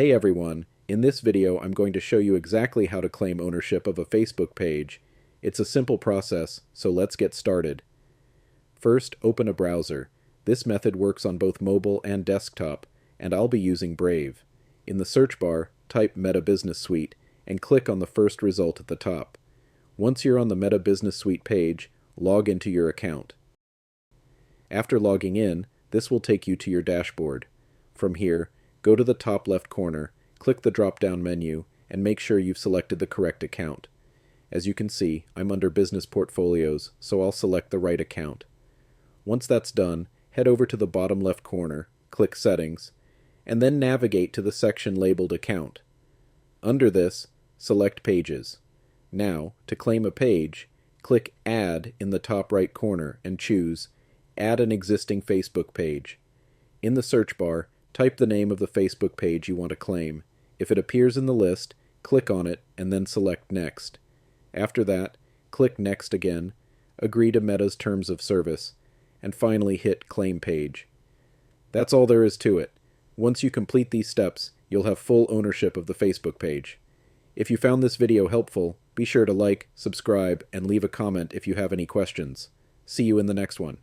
Hey everyone, in this video I'm going to show you exactly how to claim ownership of a Facebook page. It's a simple process, so let's get started. First, open a browser. This method works on both mobile and desktop, and I'll be using Brave. In the search bar, type Meta Business Suite and click on the first result at the top. Once you're on the Meta Business Suite page, log into your account. After logging in, this will take you to your dashboard. From here, go to the top left corner, click the drop-down menu, and make sure you've selected the correct account. As you can see, I'm under Business Portfolios, so I'll select the right account. Once that's done, head over to the bottom left corner, click Settings, and then navigate to the section labeled Account. Under this, select Pages. Now, to claim a page, click Add in the top right corner and choose Add an existing Facebook page. In the search bar, type the name of the Facebook page you want to claim. If it appears in the list, click on it and then select Next. After that, click Next again, agree to Meta's Terms of Service, and finally hit Claim Page. That's all there is to it. Once you complete these steps, you'll have full ownership of the Facebook page. If you found this video helpful, be sure to like, subscribe, and leave a comment if you have any questions. See you in the next one.